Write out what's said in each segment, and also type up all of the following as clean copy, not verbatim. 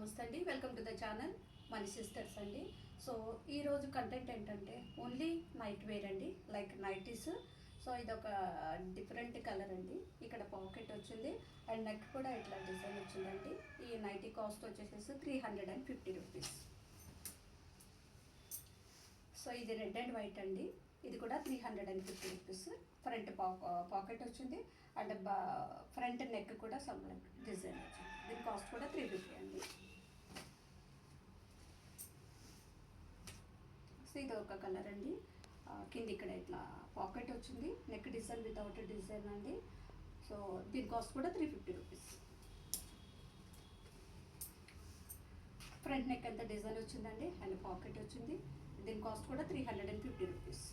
నమస్తే అండి, welcome to the channel money sisters అండి. సో ఈరోజు కంటెంట్ ఏంటంటే ఓన్లీ నైట్ వేర్ అండి, లైక్ నైటీస్. సో ఇది ఒక డిఫరెంట్ కలర్ అండి. ఇక్కడ పాకెట్ వచ్చింది అండ్ నెక్ కూడా ఇట్లా డిజైన్ వచ్చిందండి. ఈ నైటీ కాస్ట్ వచ్చేసేసి 350 రూపీస్. సో ఇది రెడ్ అండ్ వైట్ అండి. ఇది కూడా 350 రూపీస్. ఫ్రంట్ పాకెట్ వచ్చింది అండ్ ఫ్రంట్ నెక్ కూడా సమ్ డిజైన్ వచ్చింది. దీని కాస్ట్ కూడా 350 అండి. సో ఇది ఒక కలర్ అండి. కింద ఇక్కడ ఇట్లా పాకెట్ వచ్చింది, నెక్ డిజైన్ వితౌట్ డిజైన్ అండి. సో దీని కాస్ట్ కూడా 350 రూపీస్. ఫ్రంట్ నెక్ అంతా డిజైన్ వచ్చిందండి అండ్ పాకెట్ వచ్చింది. దీని కాస్ట్ కూడా 350 రూపీస్.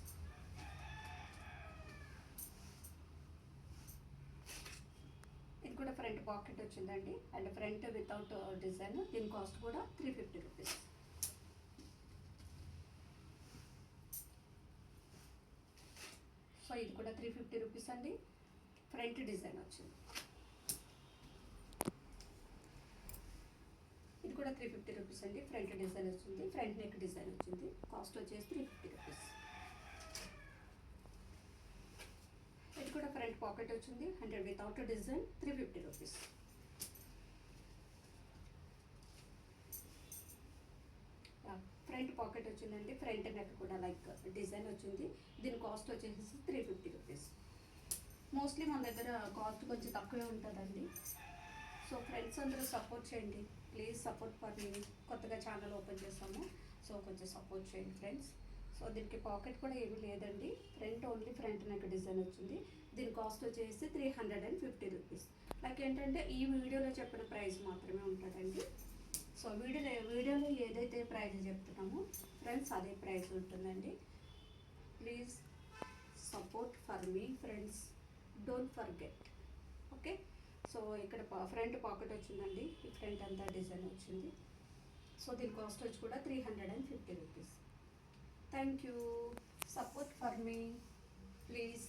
ఇది కూడా ఫ్రంట్ పాకెట్ వచ్చిందండి అండ్ ఫ్రంట్ వితౌట్ డిజైన్. దీని కాస్ట్ కూడా 350 రూపీస్. సో ఇది కూడా 350 రూపీస్ అండి. ఫ్రంట్ డిజైన్ వచ్చింది. ఇది కూడా 350 రూపీస్ అండి. ఫ్రంట్ డిజైన్ వచ్చింది, ఫ్రంట్ నెక్ డిజైన్ వచ్చింది. కాస్ట్ వచ్చేసి 350 రూపీస్. ఇది కూడా ఫ్రంట్ పాకెట్ వచ్చింది and without design 350 rupees. Front pocket వచ్చిందండి, ఫ్రంట్ నెక్ కూడా లైక్ డిజైన్ వచ్చింది. దీని కాస్ట్ వచ్చేసి 350 రూపీస్. మోస్ట్లీ మన దగ్గర కాస్ట్ కొంచెం తక్కువే ఉంటుందండి. సో ఫ్రెండ్స్ అందరూ సపోర్ట్ చేయండి ప్లీజ్, సపోర్ట్ ఫర్ మీ. కొత్తగా ఛానల్ ఓపెన్ చేసాము, సో కొంచెం సపోర్ట్ చేయండి ఫ్రెండ్స్. సో దీనికి పాకెట్ కూడా ఏమీ లేదండి. Front only front neck design వచ్చింది. దీని కాస్ట్ వచ్చేసి 350 రూపీస్. లైక్ ఏంటంటే ఈ వీడియోలో చెప్పిన ప్రైస్ మాత్రమే ఉంటుందండి. సో వీడియోలో ఏదైతే ప్రైస్ చెప్తున్నామో ఫ్రెండ్స్ అదే ప్రైస్ ఉంటుందండి. Please support for me friends, don't forget. Okay. So ఇక్కడ ఫ్రంట్ పాకెట్ వచ్చిందండి, ఈ ఫ్రంట్ అంతా డిజైన్ వచ్చింది. సో దీని కాస్ట్ వచ్చి కూడా 350 rupees. Thank you, support for me please.